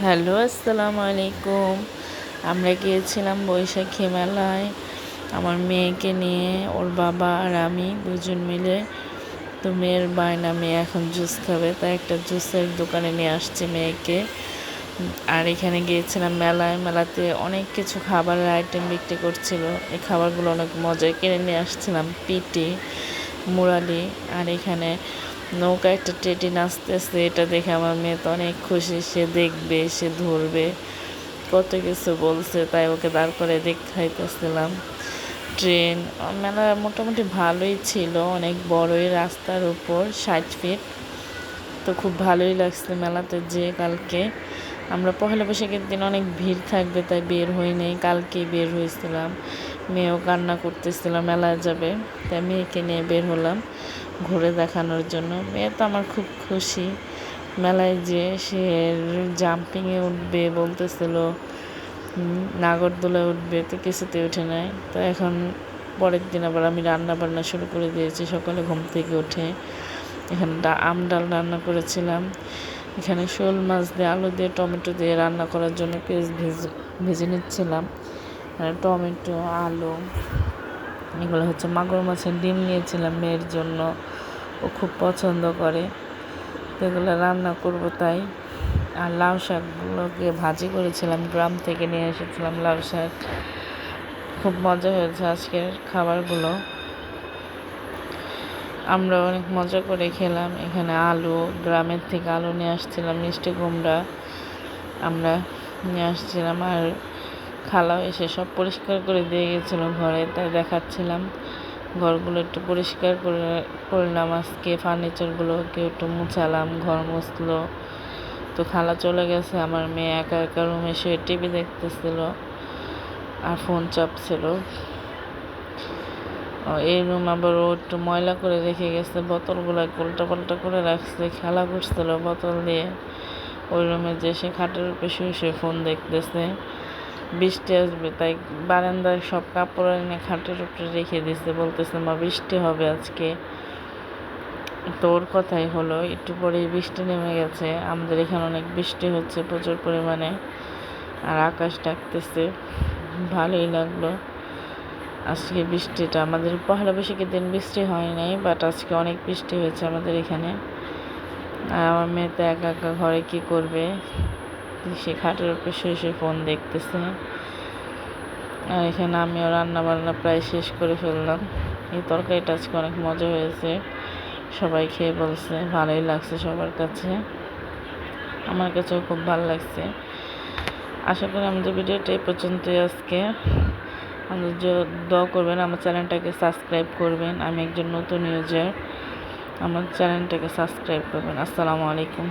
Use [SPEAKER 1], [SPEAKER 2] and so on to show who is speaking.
[SPEAKER 1] Hello, আসসালামু আলাইকুম। আমরা গিয়েছিলাম বৈশাখী মেলায় আমার মেয়েকে নিয়ে, ওর বাবা আর আমি দুজন মিলে। তো মেয়ের বায়না, মেয়ে এখন জুস খাবে, তাই একটা জুসের দোকানে নিয়ে আসছি মেয়েকে। আর এখানে গিয়েছিলাম মেলাতে অনেক কিছু খাবারের আইটেম বিক্রি করছিল। এই খাবারগুলো অনেক মজায় কিনে নিয়ে আসছিলাম। পিটি, মুরালি, আর এখানে নৌকা একটা টেটি নাচতেছে, এটা দেখে আমার মেয়ে তো অনেক খুশি। সে দেখবে, সে ধরবে, কত কিছু বলছে, তাই ওকে দাঁড় করে দেখাইতেছিলাম। ট্রেন মেলা মোটামুটি ভালোই ছিল, অনেক বড়ই, রাস্তার উপর 60 ফিট। তো খুব ভালোই লাগছে মেলাতে যে। কালকে আমরা পহেলা বৈশাখের দিন অনেক ভিড় থাকবে তাই বের হই নাই, কালকেই বের হয়েছিলাম। মেয়েও কান্না করতেছিল মেলায় যাবে, তাই মেয়েকে নিয়ে বের হলাম ঘুরে দেখানোর জন্য। মেয়ে তো আমার খুব খুশি। মেলায় যে সে জাম্পিংয়ে উঠবে বলতেছিল, নাগরদোলায় উঠবে, তো কিছুতে উঠে নাই। তো এখন পরের দিন আবার আমি রান্না বান্না শুরু করে দিয়েছি সকালে ঘুম থেকে উঠে। এখানে ডাল রান্না করেছিলাম। এখানে শোল মাছ দিয়ে, আলু দিয়ে, টমেটো দিয়ে রান্না করার জন্য পেঁয়াজ ভেজে নিচ্ছিলাম। টমেটো, আলু, এগুলো হচ্ছে মাগুর মাছের ডিম নিয়েছিলাম মেয়ের জন্য, ও খুব পছন্দ করে। তো এগুলো রান্না করবো তাই। আর লাউ শাকগুলোকে ভাজি করেছিলাম, গ্রাম থেকে নিয়ে এসেছিলাম লাউ শাক। খুব মজা হয়েছে আজকের খাবারগুলো, আমরা অনেক মজা করে খেলাম। এখানে আলু, গ্রামের থেকে আলু নিয়ে আসছিলাম, মিষ্টি কুমড়া আমরা নিয়ে আসছিলাম। আর খালাও এসে সব পরিষ্কার করে দিয়ে গেছিলো ঘরে, তাই দেখাচ্ছিলাম। ঘরগুলো একটু পরিষ্কার করলাম আজকে, ফার্নিচারগুলোকে একটু মুছালাম, ঘর মুছলো। তো খালা চলে গেছে, আমার মেয়ে একা একা রুমে শুয়ে টিভি দেখতেছিল আর ফোন চাপছিল। এই রুম আবার ও একটু ময়লা করে রেখে গেছে, বোতলগুলো উল্টা পাল্টা করে রাখছে, খেলা করছিল বোতল দিয়ে। ওই রুমে যে সে খাটের উপরে শুয়ে শুয়ে ফোন দেখতেছে। বৃষ্টি আসবে তাই বারান্দায় সব কাপড় এনে খাটের উপরে রেখে দিছে, বলতেছে মা বৃষ্টি হবে আজকে। তো ওর কথাই হলো, একটু পরেই বৃষ্টি নেমে গেছে। আমাদের এখানে অনেক বৃষ্টি হচ্ছে প্রচুর পরিমাণে, আর আকাশ ডাকতেছে, ভালোই লাগলো আজকে বৃষ্টিটা। আমাদের পহেলা বৈশাখের দিন বৃষ্টি হয় নাই, বাট আজকে অনেক বৃষ্টি হয়েছে আমাদের এখানে। আর আমার মেয়ে তো একা একা ঘরে কী করবে, সে খাটের উপরে শুয়ে শুয়ে ফোন দেখতেছে। আর এখানে আমিও রান্না বান্না প্রায় শেষ করে ফেললাম। এই তরকারিটা আজকে অনেক মজা হয়েছে, সবাই খেয়ে বলছে ভালোই লাগছে সবার কাছে, আমার কাছেও খুব ভালো লাগছে। আশা করি আমাদের ভিডিওটা এই পর্যন্তই আজকে। আমাদের দোয়া করবেন, আমার চ্যানেলটাকে সাবস্ক্রাইব করবেন। আমি একজন নতুন ইউজার, আমার চ্যানেলটাকে সাবস্ক্রাইব করবেন। আসসালামু আলাইকুম।